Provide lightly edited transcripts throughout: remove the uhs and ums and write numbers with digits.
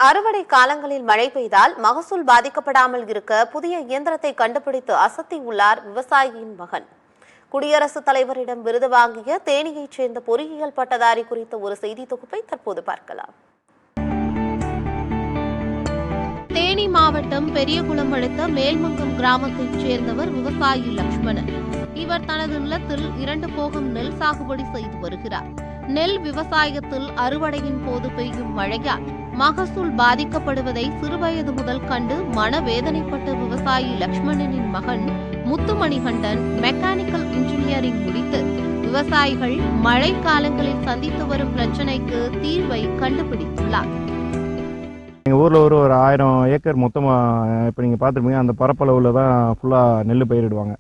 அறுவடை காலங்களில் மழை பெய்தால் மகசூல் பாதிக்கப்படாமல் இருக்க புதிய இயந்திரத்தை கண்டுபிடித்து அசத்தியுள்ளார் விவசாயியின் மகன். குடியரசுத் தலைவரிடம் விருது வாங்கிய தேனியைச் சேர்ந்த பொறியியல் பட்டதாரி குறித்த ஒரு செய்தி தொகுப்பை தற்போது பார்க்கலாம். தேனி மாவட்டம் பெரியகுளம் அடுத்த மேல்மங்கம் கிராமத்தைச் சேர்ந்தவர் விவசாயி லட்சுமணன். இவர் தனது நிலத்தில் 2 போகம் நெல் சாகுபடி செய்து வருகிறார். நெல் விவசாயத்தில் அறுவடையின் போது பெய்யும் மழையால் மகசூல் பாதிக்கப்படுவதை சிறுவயது முதல் கண்டு மனவேதனைப்பட்ட விவசாயி லட்சுமணனின் மகன் முத்துமணிகண்டன் மெக்கானிக்கல் இன்ஜினியரிங் முடித்து விவசாயிகள் மழை காலங்களில் சந்தித்து வரும் பிரச்சினைக்கு தீர்வை கண்டுபிடித்துள்ளார். எங்கள் ஊரில் ஒரு 1000 ஏக்கர் மொத்தமாக இப்போ நீங்கள் பார்த்துருப்பீங்க. அந்த பரப்பளவில் தான் ஃபுல்லாக நெல் பயிரிடுவாங்க.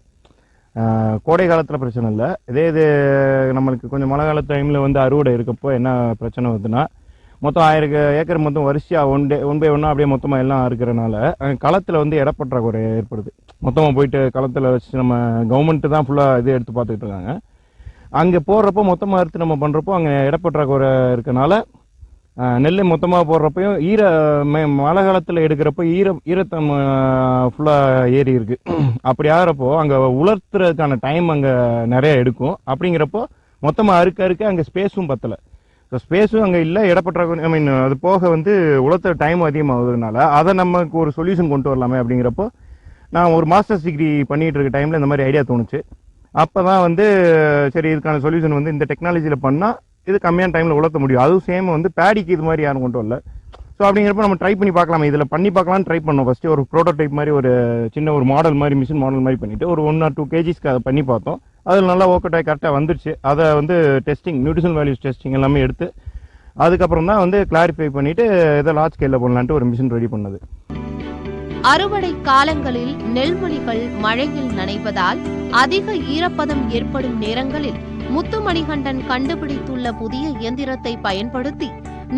கோடை காலத்தில் பிரச்சனை இல்லை. இது நம்மளுக்கு கொஞ்சம் மழை கால டைமில் வந்து அறுவடை இருக்கப்போ என்ன பிரச்சனை வருதுன்னா, மொத்தம் 1000 ஏக்கர் மொத்தம் வரிசையாக ஒன் பை ஒன்னாக அப்படியே மொத்தமாக எல்லாம் இருக்கிறனால களத்தில் வந்து இடப்பற்றாக்குறை ஏற்படுது. மொத்தமாக போயிட்டு களத்தில் வச்சு நம்ம கவர்மெண்ட்டு தான் ஃபுல்லாக இது எடுத்து பார்த்துக்கிட்டு இருக்காங்க. அங்கே போடுறப்போ மொத்தமாக எடுத்து நம்ம பண்ணுறப்போ அங்கே இடப்பற்றாக்குறை இருக்கனால நெல் மொத்தமாக போடுறப்பையும் மழை காலத்தில் எடுக்கிறப்போ ஈரத்தம் ஃபுல்லாக ஏறி இருக்கு. அப்படி ஆகிறப்போ அங்கே உலர்த்துறதுக்கான டைம் அங்கே நிறைய எடுக்கும். அப்படிங்கிறப்போ மொத்தமாக அறுக்க அங்கே ஸ்பேஸும் பத்தலை. ஸோ ஸ்பேஸும் அங்கே இல்லை, இடப்பற்றாக்குறை அது போக வந்து உலர்த்துற டைம் அதிகமாகுதுனால அதை நமக்கு ஒரு சொல்யூஷன் கொண்டு வரலாமே அப்படிங்கிறப்போ நான் ஒரு மாஸ்டர்ஸ் டிகிரி பண்ணிகிட்டு இருக்க டைமில் இந்த மாதிரி ஐடியா தோணுச்சு. அப்போ தான் வந்து சரி இதுக்கான சொல்யூஷன் வந்து இந்த டெக்னாலஜியில் பண்ணால் இது கம்மியான டைமில் உலர்த்த முடியும். அதுவும் சேம் வந்து பேடிக்கு இது மாதிரி யாரும் கொண்டு வரல. ஸோ அப்படிங்கிறப்ப நம்ம ட்ரை பண்ணி பார்க்கலாமே, இதில் பண்ணி பார்க்கலான்னு ட்ரை பண்ணோம். ஃபஸ்ட்டு ஒரு ப்ரோட்டோடைப் மாதிரி ஒரு சின்ன ஒரு மாடல் மாதிரி மிஷின் மாடல் மாதிரி பண்ணிவிட்டு ஒரு 1 or 2 kgsக்கு அதை பண்ணி பார்த்தோம். அதில் நல்லா ஒர்க் அவுட் ஆகி கரெக்டாக வந்துருச்சு. அதை வந்து டெஸ்டிங், நியூட்ரிஷனல் வேல்யூஸ் டெஸ்டிங் எல்லாமே எடுத்து அதுக்கப்புறம் தான் வந்து கிளாரிஃபை பண்ணிவிட்டு இதை லார்ஜ் ஸ்கேலில் பண்ணலான்ட்டு ஒரு மிஷின் ரெடி பண்ணது. அறுவடை காலங்களில் நெல்மணிகள் மழையில் நனைவதால் அதிக ஈரப்பதம் ஏற்படும் நேரங்களில் முத்துமணிகண்டன் கண்டுபிடித்துள்ள புதிய இயந்திரத்தை பயன்படுத்தி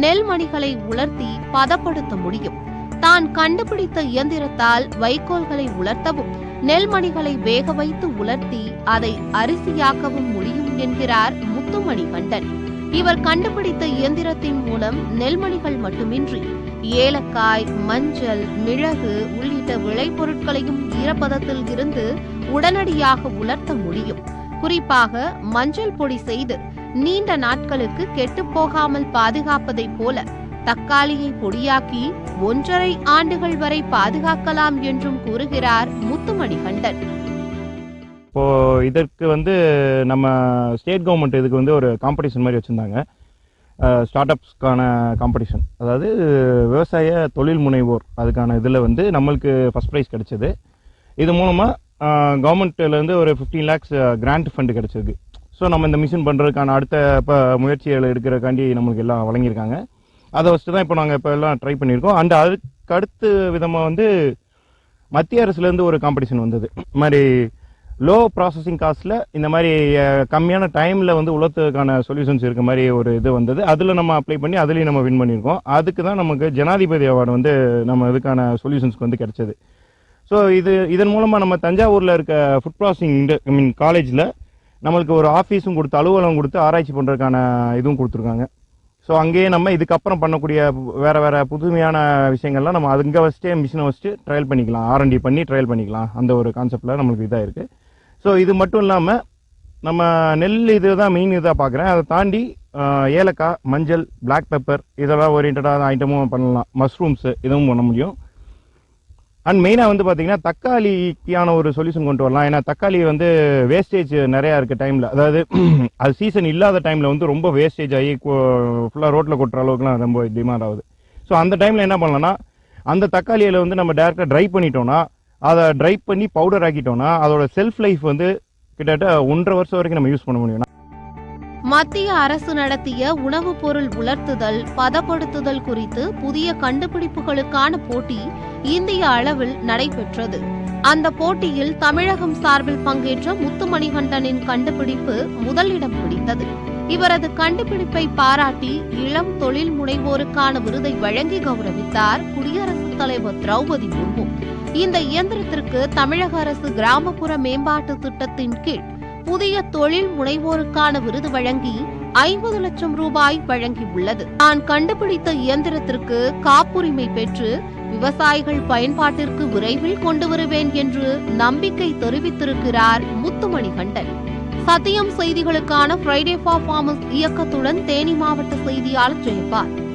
நெல்மணிகளை உலர்த்தி பதப்படுத்த முடியும். தான் கண்டுபிடித்த இயந்திரத்தால் வைக்கோல்களை உலர்த்தவும் நெல்மணிகளை வேக வைத்து உலர்த்தி அதை அரிசியாக்கவும் முடியும் என்கிறார் முத்துமணிகண்டன். இவர் கண்டுபிடித்த இயந்திரத்தின் மூலம் நெல்மணிகள் மட்டுமின்றி ஏலக்காய், மஞ்சள், மிளகு உள்ளிட்ட விளைபொருட்களையும் ஈரப்பதத்தில் இருந்து உடனடியாக உலர்த்த முடியும். குறிப்பாக மஞ்சள் பொடி செய்து நீண்ட நாட்களுக்கு கெட்டுப்போகாமல் பாதுகாப்பதைப் போல தக்காளியை பொடியாக்கி 1.5 ஆண்டுகள் வரை பாதுகாக்கலாம் என்றும் கூறுகிறார் முத்துமணிகண்டன். இப்போ இதற்கு வந்து நம்ம ஸ்டேட் கவர்மெண்ட் இதுக்கு வந்து ஒரு காம்படிஷன் மாதிரி வச்சிருந்தாங்க. ஸ்டார்ட் அப்ஸ்க்கான காம்படிஷன், அதாவது விவசாய தொழில் முனைவோர், அதுக்கான இதில் வந்து நம்மளுக்கு ஃபர்ஸ்ட் ப்ரைஸ் கிடைச்சது. இது மூலமாக கவர்மெண்ட்லேருந்து ஒரு 15 lakhs கிராண்ட் ஃபண்டு கிடைச்சிருக்கு. ஸோ நம்ம இந்த மிஷின் பண்ணுறதுக்கான அடுத்த இப்போ முயற்சிகள் எடுக்கிறக்காண்டி நம்மளுக்கு எல்லாம் வழங்கியிருக்காங்க. அதை வச்சுட்டு தான் இப்போ நாங்கள் இப்போ எல்லாம் ட்ரை பண்ணியிருக்கோம். அண்ட் அதுக்கு அடுத்த விதமாக வந்து மத்திய அரசுலேருந்து ஒரு காம்படிஷன் வந்தது. இது மாதிரி லோ ப்ராசஸிங் காஸ்ட்டில் இந்த மாதிரி கம்மியான டைமில் வந்து உலர்த்துக்கான சொல்யூஷன்ஸ் இருக்க மாதிரி ஒரு இது வந்தது. அதில் நம்ம அப்ளை பண்ணி அதுலேயும் நம்ம வின் பண்ணியிருக்கோம். அதுக்கு தான் நமக்கு ஜனாதிபதி அவார்டு வந்து நம்ம இதுக்கான சொல்யூஷன்ஸ்க்கு வந்து கிடைச்சது. ஸோ இதன் மூலமாக நம்ம தஞ்சாவூரில் இருக்க ஃபுட் ப்ராசஸிங் காலேஜில் நம்மளுக்கு ஒரு ஆஃபீஸும் கொடுத்து அலுவலகம் கொடுத்து ஆராய்ச்சி பண்ணுறதுக்கான இதுவும் கொடுத்துருக்காங்க. ஸோ அங்கேயே நம்ம இதுக்கப்புறம் பண்ணக்கூடிய வேறு புதுமையான விஷயங்கள்லாம் நம்ம அங்கே வச்சுட்டு மிஷினை வச்சுட்டு ட்ரையல் பண்ணிக்கலாம், R&D பண்ணி ட்ரையல் பண்ணிக்கலாம். அந்த ஒரு கான்செப்டில் நம்மளுக்கு இதாக இருக்குது. ஸோ இது மட்டும் இல்லாமல் நம்ம நெல் இது தான் மெயின் இதாக பார்க்குறேன். அதை தாண்டி ஏலக்காய், மஞ்சள், பிளாக் பெப்பர் இதெல்லாம் ஓரியன்டான ஐட்டமும் பண்ணலாம். மஷ்ரூம்ஸு இதுவும் பண்ண முடியும். அண்ட் மெயினாக வந்து பார்த்தீங்கன்னா தக்காளிக்கான ஒரு சொல்யூஷன் கொண்டு வரலாம். ஏன்னா தக்காளி வந்து வேஸ்டேஜ் நிறையா இருக்க டைமில், அதாவது அது சீசன் இல்லாத டைமில் வந்து ரொம்ப வேஸ்டேஜ் ஆகி ஃபுல்லாக ரோட்டில் கொட்டுற அளவுக்குலாம் ரொம்ப டிமாண்ட் ஆகுது. ஸோ அந்த டைமில் என்ன பண்ணலாம்னா, அந்த தக்காளியில் வந்து நம்ம டேரெக்டாக ட்ரை பண்ணிட்டோம்னா, அதை ட்ரை பண்ணி பவுடர் ஆக்கிட்டோம்னா அதோட செல்ஃப் லைஃப் வந்து கிட்டத்தட்ட 1.5 வருஷம் வரைக்கும் நம்ம யூஸ் பண்ண முடியும். மத்திய அரசு நடத்திய உணவுப் பொருள் உலர்த்துதல், பதப்படுத்துதல் குறித்து புதிய கண்டுபிடிப்புகளுக்கான போட்டி இந்திய அளவில் நடைபெற்றது. அந்த போட்டியில் தமிழகம் சார்பில் பங்கேற்ற முத்துமணிகண்டனின் கண்டுபிடிப்பு முதலிடம் பிடித்தது. இவரது கண்டுபிடிப்பை பாராட்டி இளம் தொழில் முனைவோருக்கான விருதை வழங்கி கௌரவித்தார் குடியரசுத் தலைவர் திரௌபதி முர்மு. இந்த இயந்திரத்திற்கு தமிழக அரசு கிராமப்புற மேம்பாட்டு திட்டத்தின் கீழ் புதிய தொழில் முனைவோருக்கான விருது வழங்கி 50 லட்சம் ரூபாய் வழங்கியுள்ளது. தான் கண்டுபிடித்த இயந்திரத்திற்கு காப்புரிமை பெற்று விவசாயிகள் பயன்பாட்டிற்கு விரைவில் கொண்டு வருவேன் என்று நம்பிக்கை தெரிவித்திருக்கிறார் முத்துமணிகண்டன். சத்தியம் செய்திகளுக்கான ஃப்ரைடே ஃபார் ஃபார்மர்ஸ் இயக்கத்துடன் தேனி மாவட்ட செய்தியாளர் ஜெயபால்.